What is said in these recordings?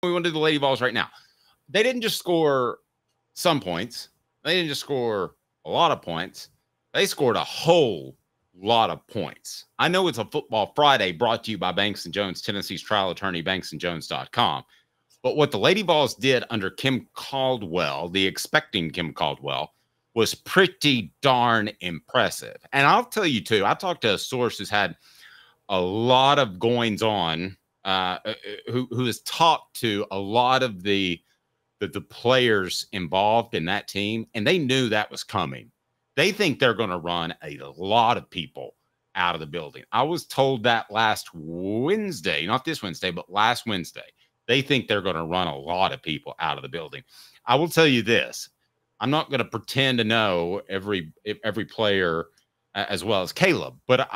We want to do the Lady Vols right now. They didn't just score some points. They didn't just score a lot of points. They scored a whole lot of points. I know it's a Football Friday brought to you by Banks & Jones, Tennessee's trial attorney, banksandjones.com. But what the Lady Vols did under Kim Caldwell, the expecting Kim Caldwell, was pretty darn impressive. And I'll tell you, too, I talked to a source who's had a lot of goings on, who has talked to a lot of the players involved in that team, and they knew that was coming. They think they're going to run a lot of people out of the building. I was told that last Wednesday, not this Wednesday, but last Wednesday. They think they're going to run a lot of people out of the building. I will tell you this. I'm not going to pretend to know every player as well as Caleb, but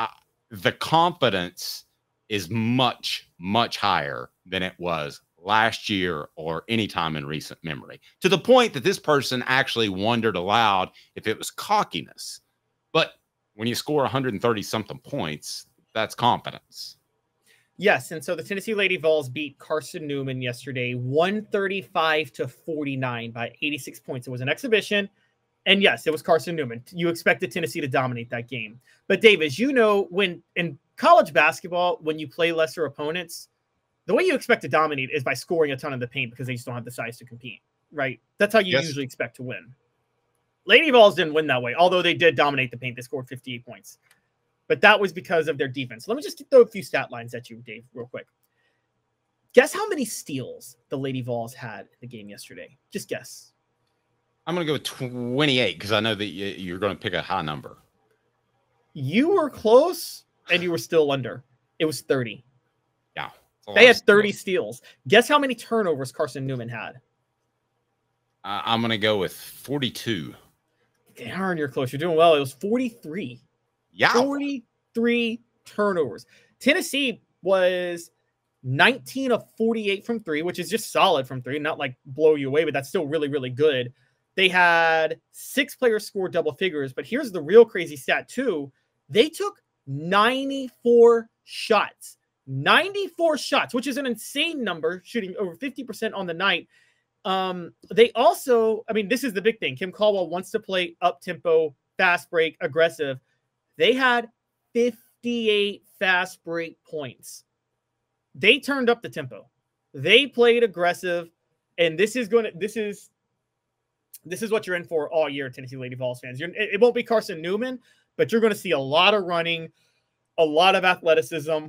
the confidence is much, much higher than it was last year or any time in recent memory, to the point that this person actually wondered aloud if it was cockiness. But when you score 130-something points, that's confidence. Yes, and so the Tennessee Lady Vols beat Carson Newman yesterday, 135-49 by 86 points. It was an exhibition, and yes, it was Carson Newman. You expected Tennessee to dominate that game. But Dave, as you know, when in college basketball, when you play lesser opponents, the way you expect to dominate is by scoring a ton of the paint because they just don't have the size to compete, right? That's how you usually expect to win. Lady Vols didn't win that way, although they did dominate the paint. They scored 58 points. But that was because of their defense. Let me just throw a few stat lines at you, Dave, real quick. Guess how many steals the Lady Vols had in the game yesterday? Just guess. I'm going to go with 28 because I know that you're going to pick a high number. You were close, and you were still under. It was 30. Yeah. They had 30 steals. Guess how many turnovers Carson Newman had? I'm going to go with 42. Darn, you're close. You're doing well. It was 43. Yeah. 43 turnovers. Tennessee was 19 of 48 from three, which is just solid from three. Not like blow you away, but that's still really, really good. They had 6 players score double figures, but here's the real crazy stat too. They took 94 shots. 94 shots, which is an insane number, shooting over 50% on the night. They also, I mean, this is the big thing. Kim Caldwell wants to play up-tempo, fast break, aggressive. They had 58 fast break points. They turned up the tempo. They played aggressive, and this is what you're in for all year, Tennessee Lady Vols fans. It won't be Carson Newman, but you're going to see a lot of running, a lot of athleticism.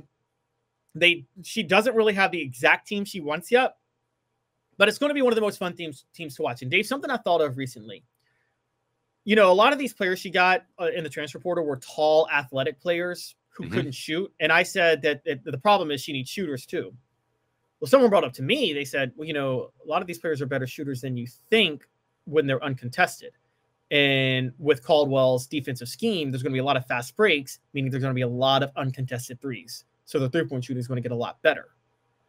She doesn't really have the exact team she wants yet, but it's going to be one of the most fun teams to watch. And Dave, something I thought of recently, you know, a lot of these players she got in the transfer portal were tall, athletic players who couldn't shoot. And I said that the problem is she needs shooters too. Well, someone brought up to me, they said, well, you know, a lot of these players are better shooters than you think when they're uncontested. And with Caldwell's defensive scheme, there's going to be a lot of fast breaks, meaning there's going to be a lot of uncontested threes. So the three-point shooting is going to get a lot better.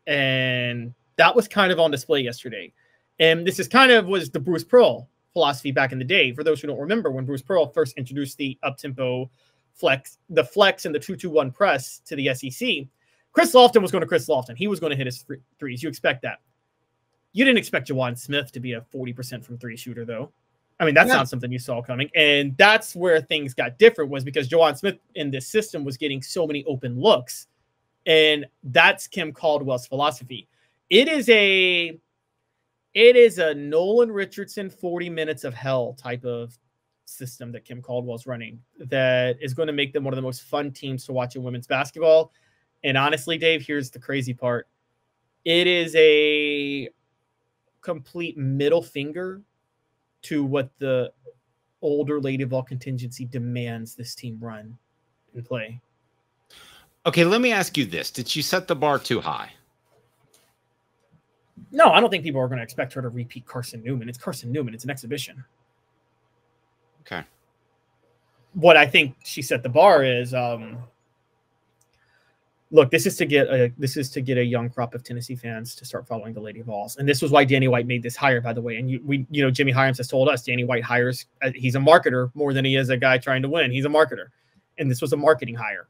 And that was kind of on display yesterday. And this is kind of was the Bruce Pearl philosophy back in the day. For those who don't remember, when Bruce Pearl first introduced the up-tempo flex, the flex and the 2-2-1 press to the SEC, Chris Lofton was going to Chris Lofton. He was going to hit his threes. You expect that. You didn't expect Jawan Smith to be a 40% from three shooter, though. I mean, that's not something you saw coming. And that's where things got different, was because Jawan Smith in this system was getting so many open looks. And that's Kim Caldwell's philosophy. It is a Nolan Richardson 40 minutes of hell type of system that Kim Caldwell's running that is going to make them one of the most fun teams to watch in women's basketball. And honestly, Dave, here's the crazy part. It is a complete middle finger to what the older Lady Vol contingency demands this team run and play. Okay, let me ask you this. Did she set the bar too high? No, I don't think people are going to expect her to repeat Carson Newman. It's Carson Newman. It's an exhibition. Okay. What I think she set the bar is, look, this is to get a young crop of Tennessee fans to start following the Lady Vols. And this was why Danny White made this hire, by the way. And Jimmy Hyams has told us Danny White he's a marketer more than he is a guy trying to win. He's a marketer. And this was a marketing hire.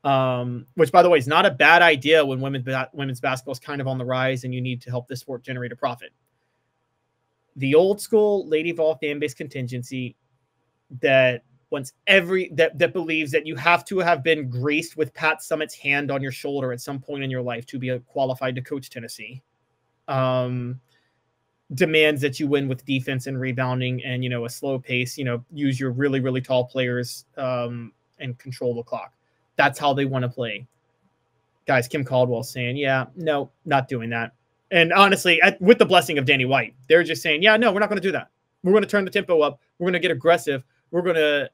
Which, by the way, is not a bad idea when women's basketball is kind of on the rise and you need to help the sport generate a profit. The old school Lady Vol fan base contingency that that believes that you have to have been graced with Pat Summitt's hand on your shoulder at some point in your life to be qualified to coach Tennessee. Demands that you win with defense and rebounding and, a slow pace, use your really, really tall players and control the clock. That's how they want to play. Guys, Kim Caldwell saying, yeah, no, not doing that. And honestly, with the blessing of Danny White, they're just saying, yeah, no, we're not going to do that. We're going to turn the tempo up. We're going to get aggressive. We're going to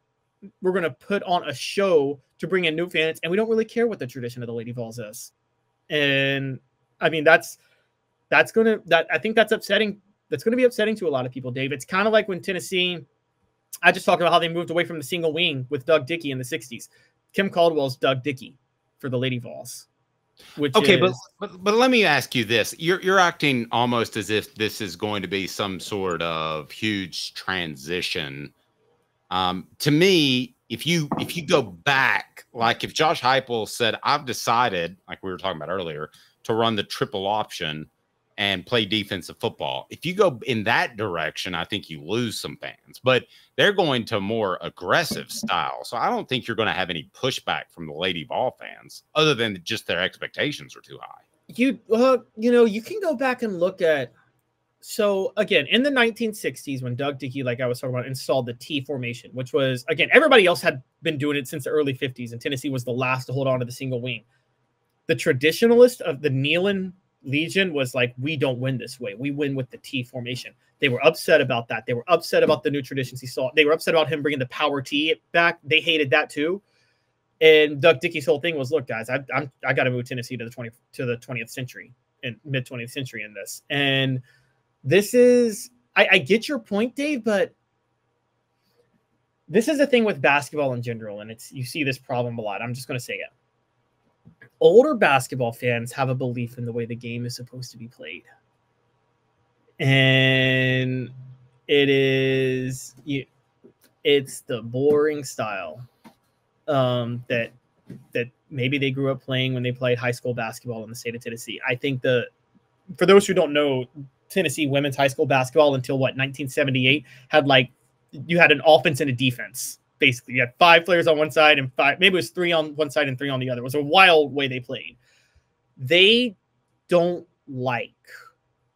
put on a show to bring in new fans. And we don't really care what the tradition of the Lady Vols is. And I mean, I think that's upsetting. That's going to be upsetting to a lot of people, Dave. It's kind of like when Tennessee, I just talked about how they moved away from the single wing with Doug Dickey in the 60s. Kim Caldwell's Doug Dickey for the Lady Vols. But let me ask you this. You're acting almost as if this is going to be some sort of huge transition. To me, if you go back, like if Josh Heupel said, I've decided, like we were talking about earlier, to run the triple option and play defensive football. If you go in that direction, I think you lose some fans, but they're going to more aggressive style. So I don't think you're going to have any pushback from the Lady Vol fans other than just their expectations are too high. You can go back and look at, so again, in the 1960s, when Doug Dickey, like I was talking about, installed the T formation, which was, again, everybody else had been doing it since the early 50s, and Tennessee was the last to hold on to the single wing. The traditionalist of the Neyland Legion was like, we don't win this way. We win with the T formation. They were upset about that. They were upset about the new traditions he saw. They were upset about him bringing the power T back. They hated that too. And Doug Dickey's whole thing was, look, guys, I got to move Tennessee to the 20th century and mid 20th century in this. And this is, I get your point, Dave, but this is the thing with basketball in general. And you see this problem a lot. I'm just going to say it. Older basketball fans have a belief in the way the game is supposed to be played. And it's the boring style that maybe they grew up playing when they played high school basketball in the state of Tennessee. I think for those who don't know, Tennessee women's high school basketball until 1978 you had an offense and a defense. Basically, you had 5 players on one side and 5, maybe it was 3 on one side and 3 on the other. It was a wild way they played. They don't like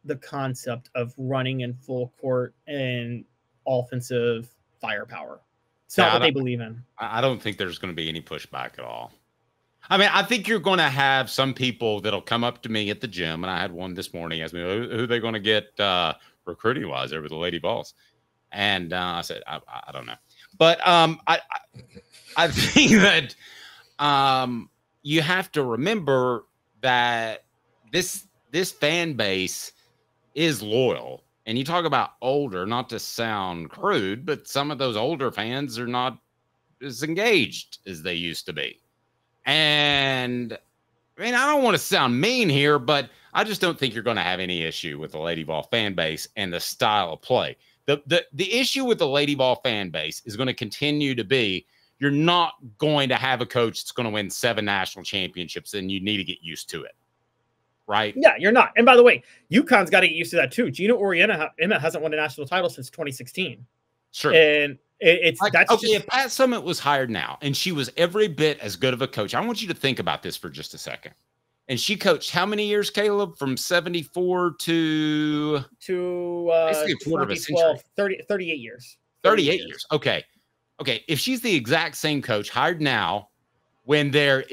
the concept of running in full court and offensive firepower. It's not what they believe in. I don't think there's going to be any pushback at all. I mean, I think you're going to have some people that'll come up to me at the gym, and I had one this morning ask me, who are they going to get recruiting-wise over the Lady Vols? And I said, I don't know. But I think that you have to remember that this fan base is loyal. And you talk about older, not to sound crude, but some of those older fans are not as engaged as they used to be. And I mean, I don't want to sound mean here, but I just don't think you're going to have any issue with the Lady Vol fan base and the style of play. The issue with the Lady Vol fan base is going to continue to be, you're not going to have a coach that's going to win 7 national championships, and you need to get used to it. Right? Yeah, you're not. And by the way, UConn's got to get used to that too. Gina Emma hasn't won a national title since 2016. Sure. And it's like, okay, if Pat Summitt was hired now and she was every bit as good of a coach, I want you to think about this for just a second. And she coached how many years, Caleb? From 74 to basically a quarter of a century. 38 years. 38 years. Okay. If she's the exact same coach hired now, when there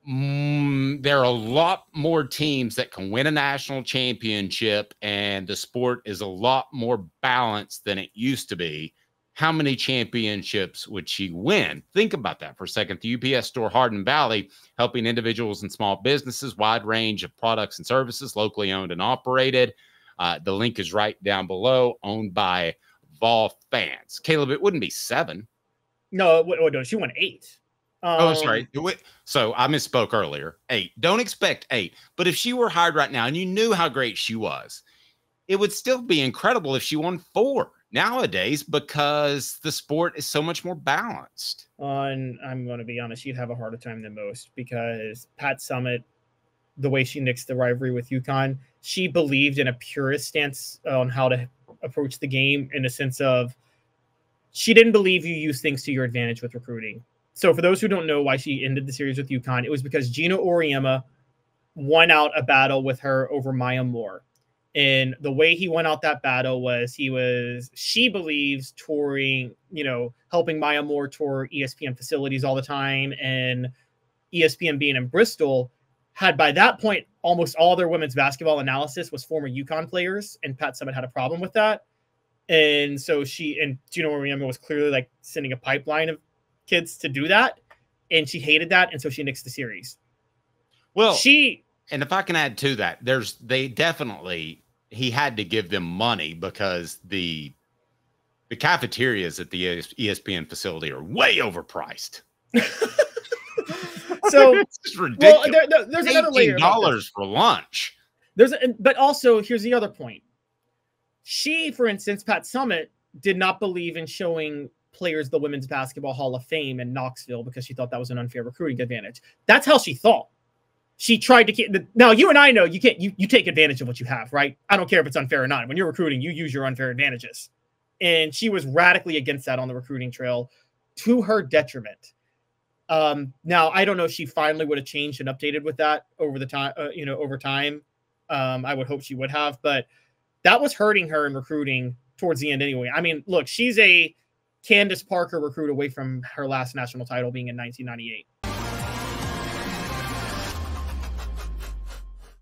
are a lot more teams that can win a national championship and the sport is a lot more balanced than it used to be, how many championships would she win? Think about that for a second. The UPS store, Hardin Valley, helping individuals and small businesses, wide range of products and services, locally owned and operated. The link is right down below, owned by Vol fans. Caleb, it wouldn't be 7. No, she won 8. Sorry. So I misspoke earlier. 8. Don't expect 8. But if she were hired right now and you knew how great she was, it would still be incredible if she won 4. nowadays because the sport is so much more balanced. And I'm going to be honest, she'd have a harder time than most because Pat Summitt, the way she nixed the rivalry with UConn, she believed in a purist stance on how to approach the game, in a sense of she didn't believe you use things to your advantage with recruiting. So for those who don't know why she ended the series with UConn, it was because Gina Auriemma won out a battle with her over Maya Moore. And the way he went out that battle was she believes touring, helping Maya Moore tour ESPN facilities all the time, and ESPN being in Bristol had by that point almost all their women's basketball analysis was former UConn players, and Pat Summitt had a problem with that. And so Gina Auriemma was clearly like sending a pipeline of kids to do that, and she hated that, and so she nixed the series. Well, and if I can add to that, he had to give them money because the cafeterias at the ESPN facility are way overpriced. So it's just ridiculous. Well, there's another layer. $18 for lunch. But also here's the other point. She, for instance, Pat Summitt, did not believe in showing players the Women's Basketball Hall of Fame in Knoxville because she thought that was an unfair recruiting advantage. That's how she thought. She tried to get now. You and I know you can't. You take advantage of what you have, right? I don't care if it's unfair or not. When you're recruiting, you use your unfair advantages, and she was radically against that on the recruiting trail, to her detriment. Now I don't know if she finally would have changed and updated with that over the time. Over time, I would hope she would have, but that was hurting her in recruiting towards the end anyway. I mean, look, she's a Candace Parker recruit away from her last national title being in 1998.